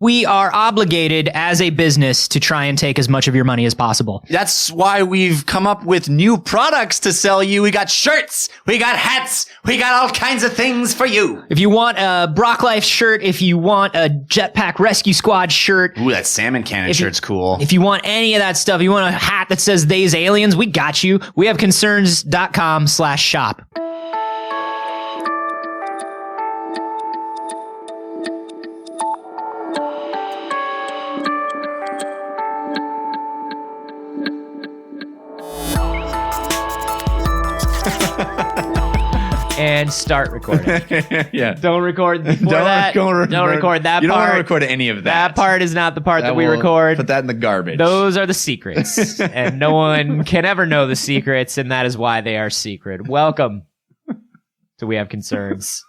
We are obligated as a business to try and take as much of your money as possible. That's why we've come up with new products to sell you. We got shirts, we got hats, we got all kinds of things for you. If you want a Brock Life shirt, if you want a Jetpack Rescue Squad shirt. Ooh, that salmon cannon shirt's cool. If you want any of that stuff, you want a hat that says "They's Aliens," we got you. We have concerns.com/shop. And start recording. Yeah. Don't record before that. Don't record that part. You don't want to record any of that. That part is not the part that we record. Put that in the garbage. Those are the secrets. And no one can ever know the secrets, and that is why they are secret. Welcome to We Have Concerns.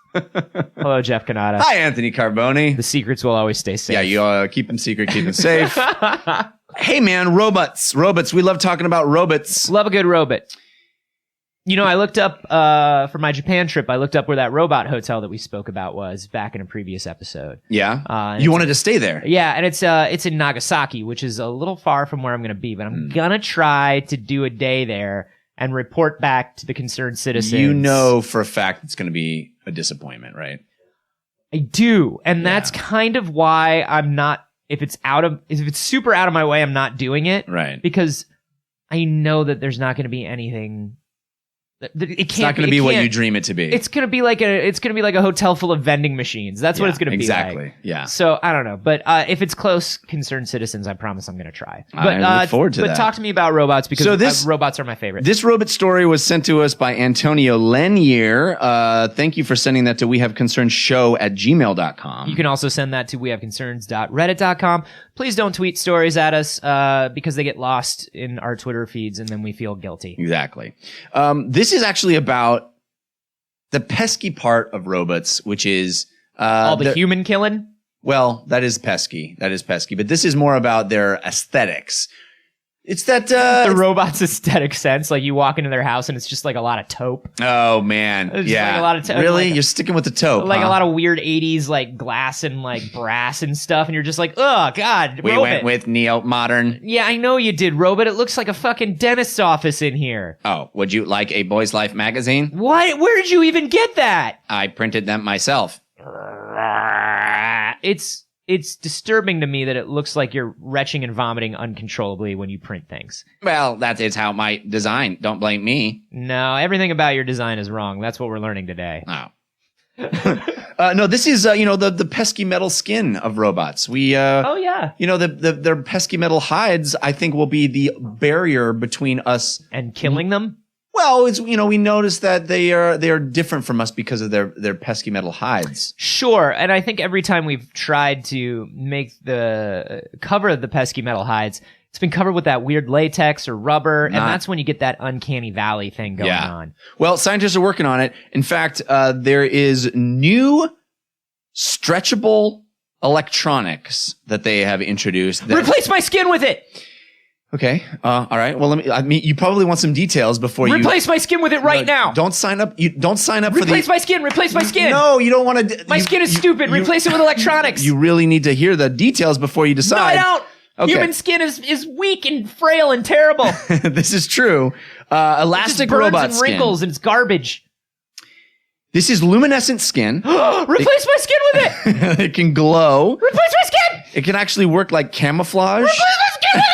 Hello, Jeff Canada. Hi, Anthony Carboni. The secrets will always stay safe. Yeah, you keep them secret, keep them safe. Hey, man, robots. We love talking about robots. Love a good robot. You know, I looked up, for my Japan trip, I looked up where that robot hotel that we spoke about was back in a previous episode. Yeah? You wanted to stay there? Yeah, and it's in Nagasaki, which is a little far from where I'm going to be, but I'm going to try to do a day there and report back to the concerned citizens. You know for a fact it's going to be a disappointment, right? I do, and that's kind of why I'm not, if it's super out of my way, I'm not doing it. Right. Because I know that there's not going to be anything. It's not going to be what you dream it to be. It's going to be like a hotel full of vending machines. That's what it's going to be like. Exactly. Yeah. So I don't know, but if it's close, concerned citizens, I promise I'm going to try. But I look forward to that. But talk to me about robots because robots are my favorite. This robot story was sent to us by Antonio Lenier. Thank you for sending that to wehaveconcernshow@gmail.com. You can also send that to wehaveconcerns.reddit.com. Please don't tweet stories at us because they get lost in our Twitter feeds and then we feel guilty. Exactly. This is actually about the pesky part of robots, which is all the human killing. Well, that is pesky. But this is more about their aesthetics. It's that the robot's aesthetic sense. Like you walk into their house and it's just like a lot of taupe. Oh man, yeah. Like a lot of taupe. Really, like, you're sticking with the taupe. Like a lot of weird '80s like glass and like brass and stuff, and you're just like, oh god. We went with neo-modern. Yeah, I know you did, Robot. It looks like a fucking dentist's office in here. Oh, would you like a Boy's Life magazine? What? Where did you even get that? I printed them myself. It's disturbing to me that it looks like you're retching and vomiting uncontrollably when you print things. Well, that is how my design. Don't blame me. No, everything about your design is wrong. That's what we're learning today. Oh. No, this is the pesky metal skin of robots. Oh yeah. Their pesky metal hides, I think, will be the barrier between us and killing them. Well, it's we notice that they are different from us because of their pesky metal hides. Sure, and I think every time we've tried to make the cover of the pesky metal hides, it's been covered with that weird latex or rubber, and that's when you get that uncanny valley thing going on. Well, scientists are working on it. In fact, there is new stretchable electronics that they have introduced. Replace my skin with it! Okay. All right. Well, you probably want some details before you replace my skin with it right now. Don't sign up. Don't sign up replace my skin. Replace my skin. No, you don't want to. My skin is stupid. Replace it with electronics. You really need to hear the details before you decide. No, I don't. Okay. Human skin is weak and frail and terrible. This is true. Elastic robot and wrinkles and it's garbage. This is luminescent skin. Replace my skin with it. It can glow. Replace my skin. It can actually work like camouflage. Replace my skin with it.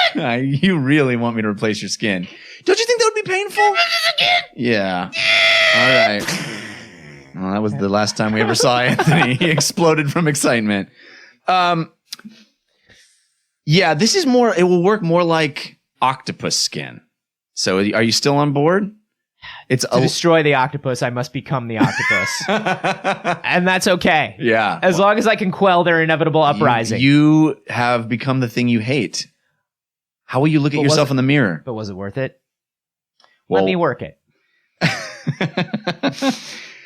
You really want me to replace your skin? Don't you think that would be painful? Yeah. All right. Well, that was the last time we ever saw Anthony. He exploded from excitement. Yeah, this is more. It will work more like octopus skin. So, are you still on board? To destroy the octopus, I must become the octopus. And that's okay. Yeah. As long as I can quell their inevitable uprising. You have become the thing you hate. How will you look at yourself in the mirror? But was it worth it? Well, let me work it.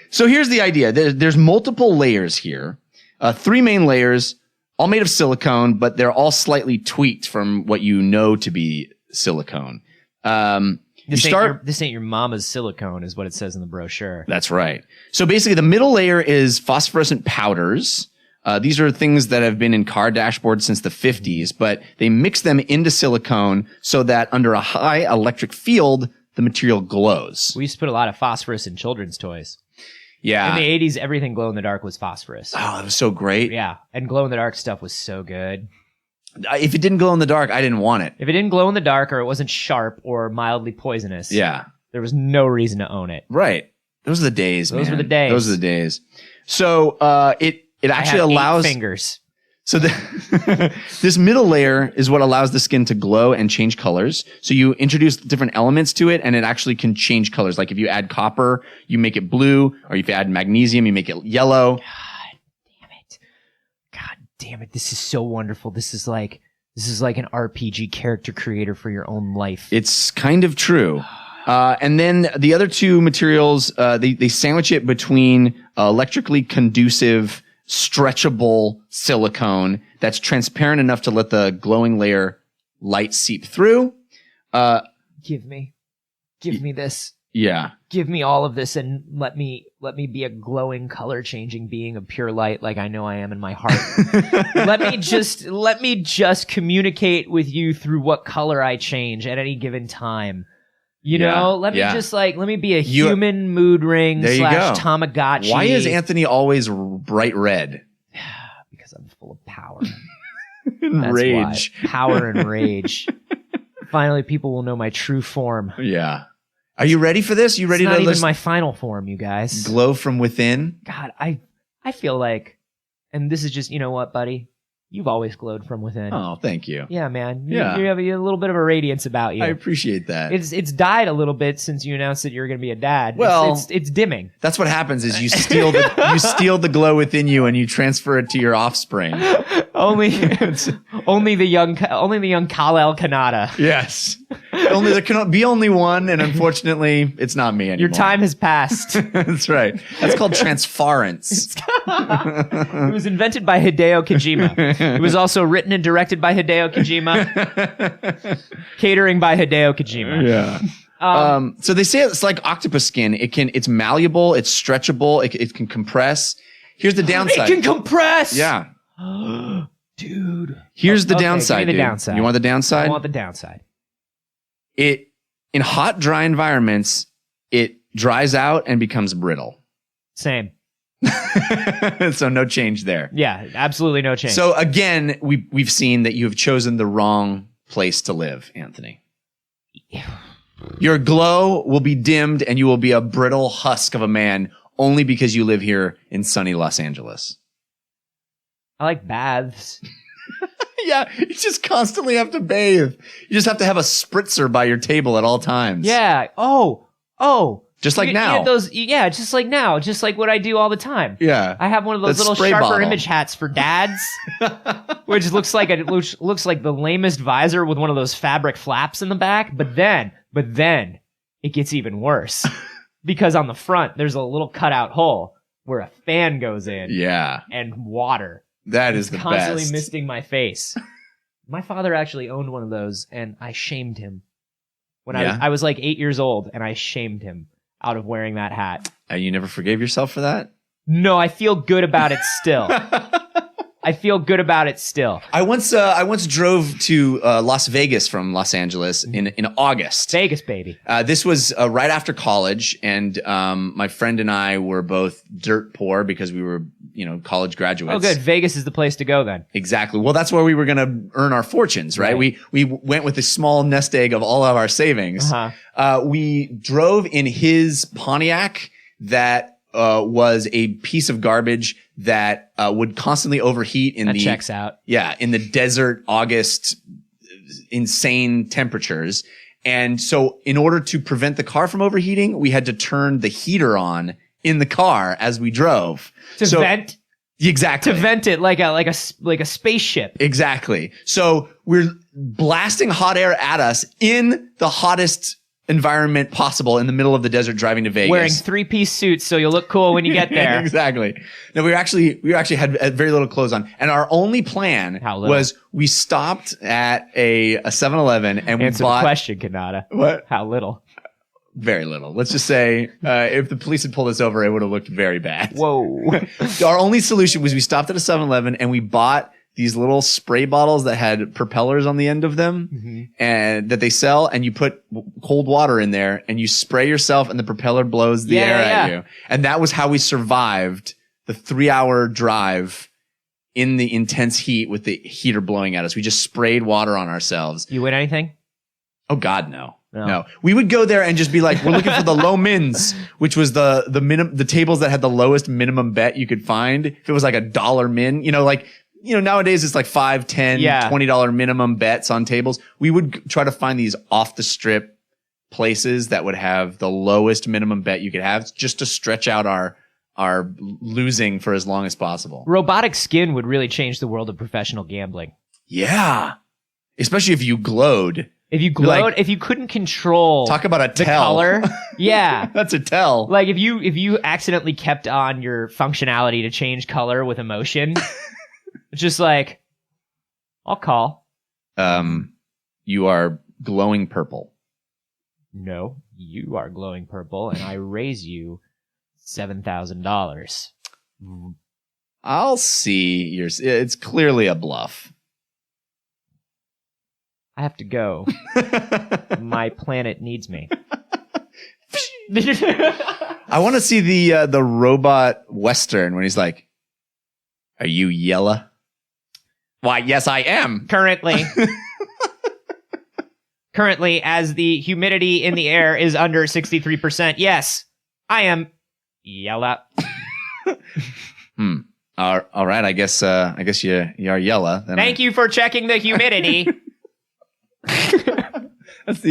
So here's the idea. There's multiple layers here. 3 main layers, all made of silicone, but they're all slightly tweaked from what you know to be silicone. This ain't your mama's silicone is what it says in the brochure. That's right. So basically the middle layer is phosphorescent powders. These are things that have been in car dashboards since the 50s, but they mix them into silicone so that under a high electric field, the material glows. We used to put a lot of phosphorus in children's toys. Yeah. In the 80s, everything glow in the dark was phosphorus. Oh, that was so great. Yeah. And glow in the dark stuff was so good. If it didn't glow in the dark, I didn't want it. If it didn't glow in the dark or it wasn't sharp or mildly poisonous, Yeah. there was no reason to own it. Right. Those are the days, man. Those were the days. Those are the days. So it actually allows 8 fingers. So this middle layer is what allows the skin to glow and change colors. So you introduce different elements to it, and it actually can change colors. Like if you add copper, you make it blue, or if you add magnesium, you make it yellow. God damn it! This is so wonderful. This is like an RPG character creator for your own life. It's kind of true. And then the other two materials, they sandwich it between electrically conducive, stretchable silicone that's transparent enough to let the glowing layer light seep through. Give me this. Yeah. Give me all of this and let me be a glowing, color changing being of pure light like I know I am in my heart. let me just communicate with you through what color I change at any given time. You know, let me be a human mood ring / Tamagotchi. Why is Anthony always bright red? Because I'm full of power. And rage. Why. Power and rage. Finally, people will know my true form. Yeah. Are you ready for this? You ready it's to not even my final form, you guys. Glow from within? God, I feel like, and this is just, you know what, buddy? You've always glowed from within. Oh, thank you. Yeah, man. You have a little bit of a radiance about you. I appreciate that. It's died a little bit since you announced that you're going to be a dad. Well, it's dimming. That's what happens is you steal the glow within you and you transfer it to your offspring. only the young Kal-El Kanata. Yes. Only there can be only one, and unfortunately, it's not me anymore. Your time has passed. That's right. That's called transference. It was invented by Hideo Kojima. It was also written and directed by Hideo Kojima. Catering by Hideo Kojima. Yeah. So they say it's like octopus skin. It's malleable. It's stretchable. It can compress. Here's the downside. It can compress. Yeah. Dude. Here's the downside. Give me the dude. downside. You want the downside? I want the downside. In hot, dry environments, it dries out and becomes brittle. Same. So no change there. Yeah, absolutely no change. So again, we've seen that you have chosen the wrong place to live, Anthony. Your glow will be dimmed and you will be a brittle husk of a man only because you live here in sunny Los Angeles. I like baths. Yeah, you just constantly have to bathe. You just have to have a spritzer by your table at all times. Yeah. Oh. Just like now. Just like now. Just like what I do all the time. Yeah. I have one of those That little spray sharper bottle. image hats for dads, which looks like the lamest visor with one of those fabric flaps in the back. But then it gets even worse because on the front there's a little cutout hole where a fan goes in. Yeah. And water. That is the best. Constantly misting my face. My father actually owned one of those, and I shamed him when I was like 8 years old, and I shamed him out of wearing that hat. You never forgave yourself for that? No, I feel good about it still. I once drove to Las Vegas from Los Angeles in August. Vegas, baby. This was right after college, and my friend and I were both dirt poor because we were, college graduates. Oh, good. Vegas is the place to go then. Exactly. Well, that's where we were going to earn our fortunes, right? We went with a small nest egg of all of our savings. Uh-huh. We drove in his Pontiac that was a piece of garbage that would constantly overheat in that checks out. Yeah, in the desert August insane temperatures. And so in order to prevent the car from overheating, we had to turn the heater on in the car as we drove. To vent? Exactly. To vent it like a spaceship. Exactly. So we're blasting hot air at us in the hottest environment possible in the middle of the desert driving to Vegas. Wearing 3-piece suits so you'll look cool when you get there. Exactly. No, we actually had very little clothes on. And our only plan was we stopped at a 7-Eleven and we Answer bought... the question, Kanata. What? How little? Very little. Let's just say if the police had pulled us over, it would have looked very bad. Whoa. Our only solution was we stopped at a 7-Eleven and we bought these little spray bottles that had propellers on the end of them and that they sell, and you put cold water in there and you spray yourself and the propeller blows the air at you. And that was how we survived the 3-hour drive in the intense heat with the heater blowing at us. We just sprayed water on ourselves. You win anything? Oh God, no. We would go there and just be like, we're looking for the low mins, which was the tables that had the lowest minimum bet you could find. If it was like $1 min, nowadays it's like $5, $10, $20 minimum bets on tables. We would try to find these off the strip places that would have the lowest minimum bet you could have, just to stretch out our losing for as long as possible. Robotic skin would really change the world of professional gambling. Yeah. Especially if you glowed. If you glowed, if you couldn't control talk about a the tell. color. Yeah. That's a tell. Like if you accidentally kept on your functionality to change color with emotion, it's just like, I'll call. You are glowing purple. No, you are glowing purple, and I raise you $7,000. I'll see it's clearly a bluff. I have to go. My planet needs me. I want to see the robot Western when he's like, "Are you yellow?" Why, yes, I am. Currently, as the humidity in the air is under 63%, yes, I am yellow. All right. I guess you are yellow. Thank you for checking the humidity. That's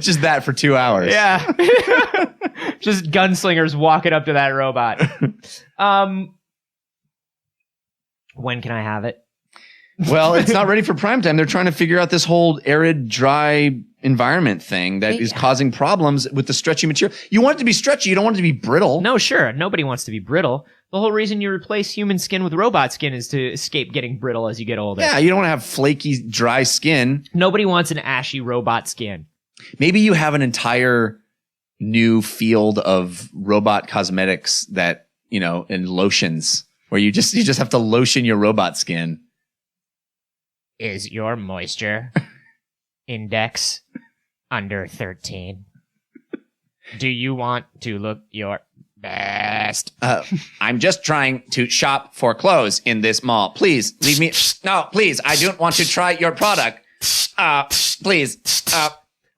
just that for 2 hours. Yeah. Just gunslingers walking up to that robot. When can I have it? Well, it's not ready for prime time. They're trying to figure out this whole arid, dry environment thing that is causing problems with the stretchy material. You want it to be stretchy. You don't want it to be brittle. No, sure. Nobody wants to be brittle. The whole reason you replace human skin with robot skin is to escape getting brittle as you get older. Yeah, you don't want to have flaky, dry skin. Nobody wants an ashy robot skin. Maybe you have an entire new field of robot cosmetics that, and lotions where you just have to lotion your robot skin. Is your moisture index under 13? Do you want to look your best? I'm just trying to shop for clothes in this mall. Please leave me. No, please. I don't want to try your product. Please.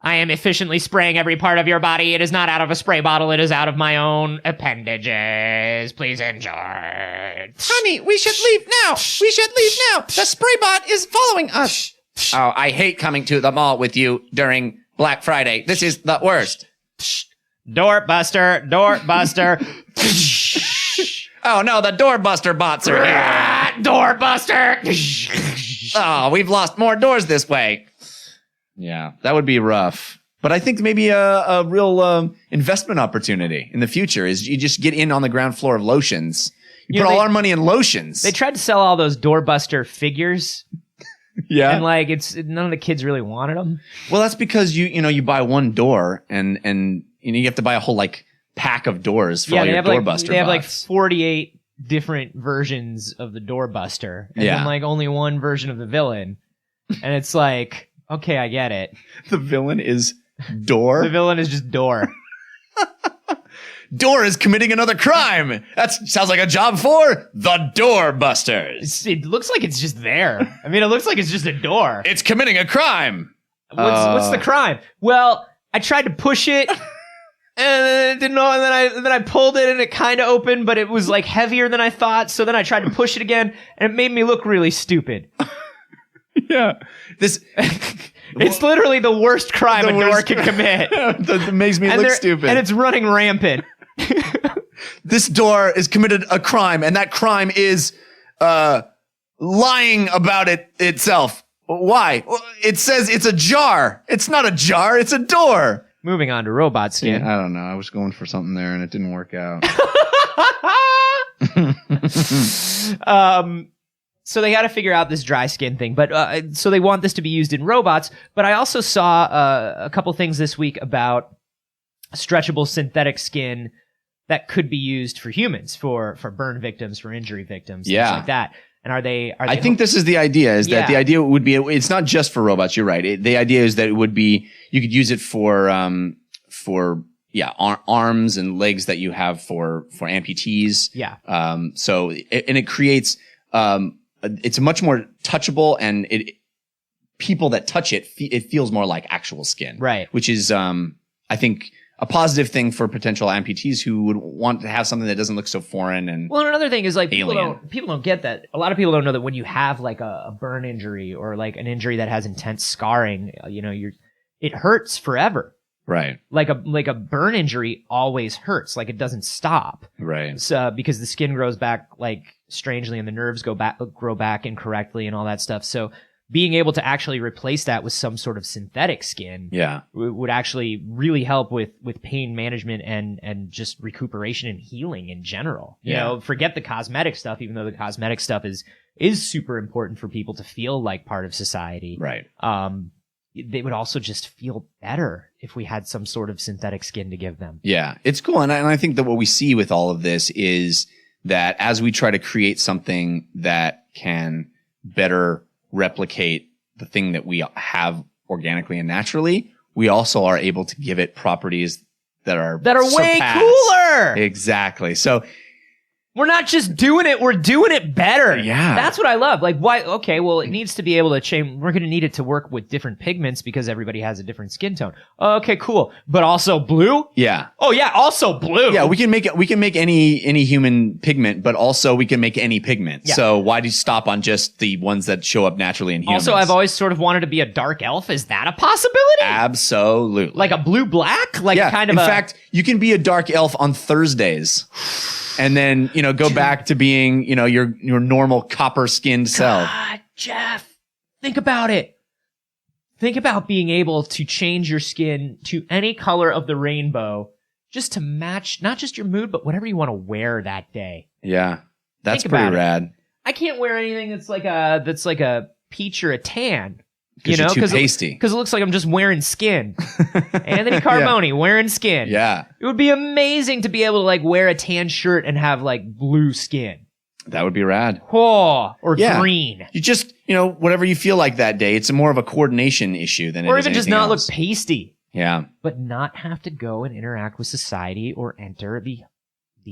I am efficiently spraying every part of your body. It is not out of a spray bottle. It is out of my own appendages. Please enjoy. Honey, we should leave now. The spray bot is following us. Oh, I hate coming to the mall with you during Black Friday. This is the worst. Doorbuster. Oh no, the doorbuster bots are here. Doorbuster. Oh, we've lost more doors this way. Yeah, that would be rough. But I think maybe a real investment opportunity in the future is you just get in on the ground floor of lotions. You put all our money in lotions. They tried to sell all those doorbuster figures. Yeah. And none of the kids really wanted them. Well, that's because you buy one door and you have to buy a whole pack of doors for all your doorbuster. They have 48 different versions of the doorbuster, and then only one version of the villain. And it's like, okay, I get it. The villain is Door. The villain is just Door. Door is committing another crime. That sounds like a job for the Doorbusters. It looks like it's just there. I mean, it looks like it's just a door. It's committing a crime. What's the crime? Well, I tried to push it, and it didn't know. And then I pulled it, and it kind of opened, but it was heavier than I thought. So then I tried to push it again, and it made me look really stupid. Yeah, it's literally the worst crime a door can commit. That makes me look stupid, and it's running rampant. This door has committed a crime, and that crime is lying about it itself. Why? It says it's a jar. It's not a jar. It's a door. Moving on to robot skin. Yeah, I don't know. I was going for something there, and it didn't work out. So they got to figure out this dry skin thing, but so they want this to be used in robots. But I also saw a couple things this week about stretchable synthetic skin that could be used for humans, for burn victims, for injury victims, things like that. And are they I think this is the idea, is that the idea would be, it's not just for robots. You're right. The idea is that it would be, you could use it for arms and legs that you have for amputees. Yeah. It creates, it's much more touchable, and people that touch it, it feels more like actual skin. Right. Which is, I think, a positive thing for potential amputees who would want to have something that doesn't look so foreign and well, and another thing is like people alien. don't get that. A lot of people don't know that when you have like a burn injury or like an injury that has intense scarring, it hurts forever. Right. Like a burn injury always hurts. Like it doesn't stop. Right. Because the skin grows back like strangely and the nerves grow back incorrectly and all that stuff. So being able to actually replace that with some sort of synthetic skin would actually really help with pain management and just recuperation and healing in general. You know, forget the cosmetic stuff, even though the cosmetic stuff is super important for people to feel like part of society. Right. They would also just feel better if we had some sort of synthetic skin to give them. Yeah, it's cool. And I think that what we see with all of this is that as we try to create something that can better replicate the thing that we have organically and naturally, we also are able to give it properties that are way cooler. Exactly. So we're not just doing it, we're doing it better. Yeah. That's what I love. Like, why? Okay, well, it needs to be able to change. We're going to need it to work with different pigments because everybody has a different skin tone. Okay, cool. But also blue? Yeah. Oh, yeah, also blue. Yeah, we can make any human pigment, but also we can make any pigment. Yeah. So why do you stop on just the ones that show up naturally in humans? Also, I've always sort of wanted to be a dark elf. Is that a possibility? Absolutely. Like a blue-black? Like kind of in fact, you can be a dark elf on Thursdays. And then, go back to being, your normal copper-skinned self. God, Jeff, think about it. Think about being able to change your skin to any color of the rainbow just to match not just your mood, but whatever you want to wear that day. Yeah, that's pretty rad. I can't wear anything that's like a peach or a tan. Because you're too pasty. Because it looks like I'm just wearing skin. Anthony Carboni wearing skin. Yeah. It would be amazing to be able to like wear a tan shirt and have like blue skin. That would be rad. Oh, or green. You just, whatever you feel like that day. It's more of a coordination issue than it is or even just not else. Look pasty. Yeah. But not have to go and interact with society or enter the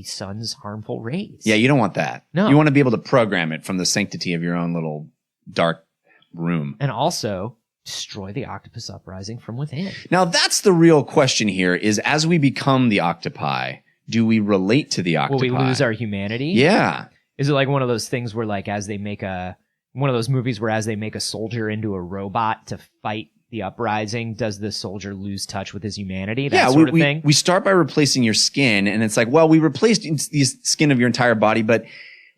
sun's harmful rays. Yeah, you don't want that. No. You want to be able to program it from the sanctity of your own little dark room. And also destroy the octopus uprising from within. Now that's the real question here is, as we become the octopi, do we relate to the octopi? Will we lose our humanity? Yeah. Is it like one of those things where like one of those movies where as they make a soldier into a robot to fight the uprising, does the soldier lose touch with his humanity? That sort of thing? We start by replacing your skin, and it's like, well, we replaced the skin of your entire body, but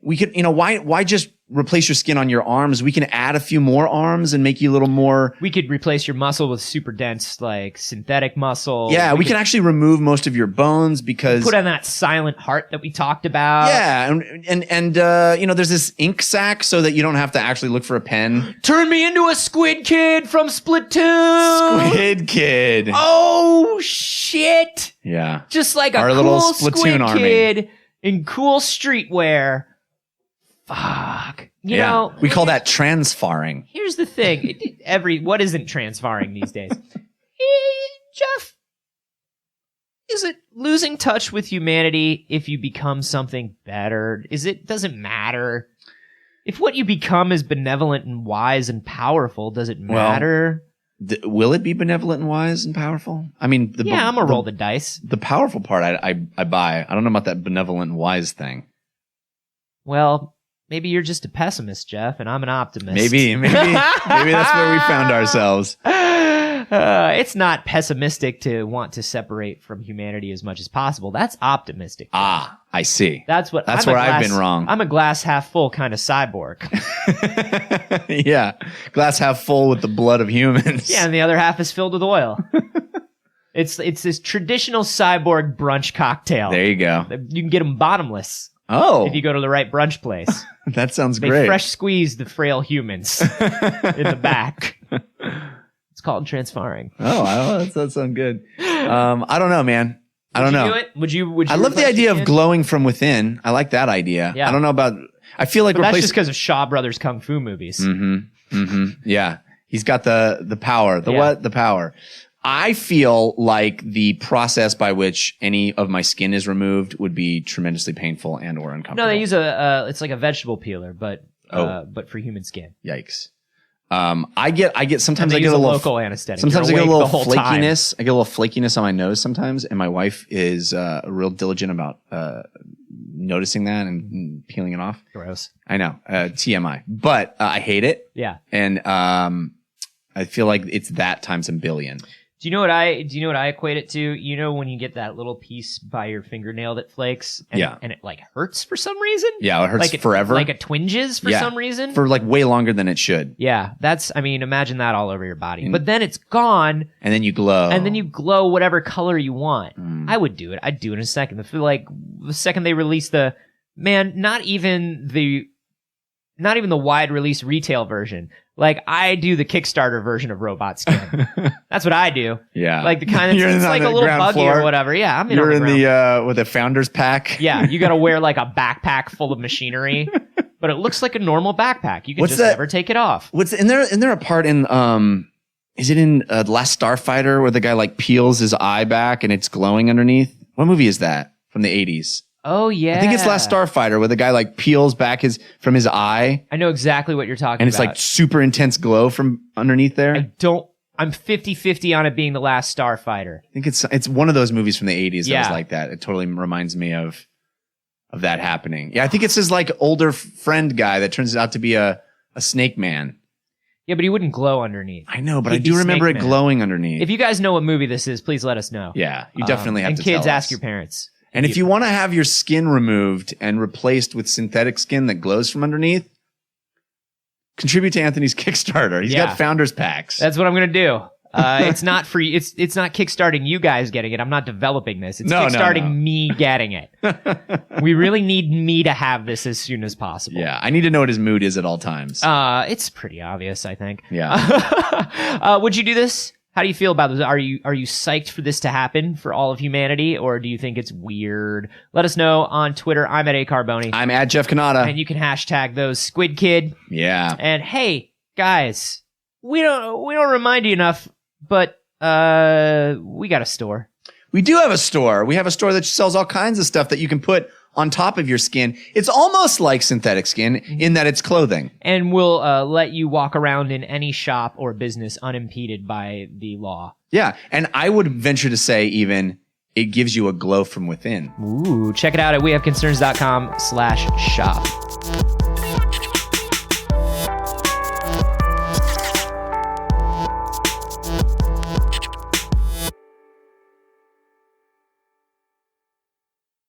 we could, why just replace your skin on your arms? We can add a few more arms and make you a little more. We could replace your muscle with super dense, like synthetic muscle. Yeah, we can actually remove most of your bones because put on that silent heart that we talked about. Yeah, and there's this ink sac so that you don't have to actually look for a pen. Turn me into a squid kid from Splatoon. Squid kid. Oh shit! Yeah, just like our cool little Splatoon squid army kid in cool streetwear. Fuck. You know, we call that transfarring. Here's the thing. What isn't transfarring these days? Jeff, is it losing touch with humanity if you become something better? Does it matter? If what you become is benevolent and wise and powerful, does it matter? Will it be benevolent and wise and powerful? I mean, I'm gonna roll the dice. The powerful part I buy. I don't know about that benevolent and wise thing. Well, maybe you're just a pessimist, Jeff, and I'm an optimist. Maybe that's where we found ourselves. It's not pessimistic to want to separate from humanity as much as possible. That's optimistic. Ah, I see. That's where I've been wrong. I'm a glass half full kind of cyborg. Yeah, glass half full with the blood of humans. Yeah, and the other half is filled with oil. It's this traditional cyborg brunch cocktail. There you go. You can get them bottomless. Oh. If you go to the right brunch place. That sounds they great. Fresh squeeze the frail humans in the back. It's called transfarring. Oh, that sounds good. I don't know, man. I don't know. Would you? I love the idea of glowing from within. I like that idea. Yeah. I don't know about. I feel like that's just because of Shaw Brothers kung fu movies. Yeah, he's got the power. The power. I feel like the process by which any of my skin is removed would be tremendously painful and or uncomfortable. No, they use it's like a vegetable peeler, but for human skin. Yikes. I get sometimes I get a little local anesthetic. Sometimes I get a little flakiness. Time. I get a little flakiness on my nose sometimes, and my wife is real diligent about noticing that and peeling it off. Gross. I know, TMI, but I hate it. Yeah, and I feel like it's that times a billion. Do you know what I equate it to? You know when you get that little piece by your fingernail that flakes and it like hurts for some reason? Yeah, it hurts forever. Like it twinges for some reason. For like way longer than it should. Yeah, imagine that all over your body. But then it's gone. And then you glow. And then you glow whatever color you want. I would do it. I'd do it in a second. I feel like the second they release not even the wide release retail version. Like I do the Kickstarter version of robot skin. That's what I do. Yeah. Like the kind of it's like a little buggy floor. Or whatever. Yeah, I'm in. You're in the with the founder's pack. Yeah, you got to wear like a backpack full of machinery, but it looks like a normal backpack. You can never take it off. Isn't there a part in is it in The Last Starfighter where the guy like peels his eye back and it's glowing underneath? What movie is that from the 80s? Oh yeah, I think it's Last Starfighter where the guy like peels back from his eye. I know exactly what you're talking about. And it's like super intense glow from underneath there. I'm 50-50 on it being The Last Starfighter. I think it's one of those movies from the 80s that was like that. It totally reminds me of that happening. Yeah, I think it's his like older friend guy that turns out to be a snake man. Yeah, but he wouldn't glow underneath. I know, but I do remember it glowing underneath. If you guys know what movie this is, please let us know. Yeah, you definitely have to tell us. And kids, ask your parents. And if you want to have your skin removed and replaced with synthetic skin that glows from underneath, contribute to Anthony's Kickstarter. He's got founders packs. That's what I'm going to do. It's not free. It's not kickstarting you guys getting it. I'm not developing this. It's kickstarting me getting it. We really need me to have this as soon as possible. Yeah, I need to know what his mood is at all times. It's pretty obvious, I think. Yeah. Would you do this? How do you feel about this? Are you psyched for this to happen for all of humanity, or do you think it's weird? Let us know on Twitter. I'm at @Carboni. I'm at Jeff Kanata. And you can hashtag those Squid Kid. Yeah. And hey, guys, we don't remind you enough, but we got a store. We do have a store. We have a store that sells all kinds of stuff that you can put on top of your skin. It's almost like synthetic skin in that it's clothing. And we'll let you walk around in any shop or business unimpeded by the law. Yeah, and I would venture to say even it gives you a glow from within. Ooh, check it out at wehaveconcerns.com/shop.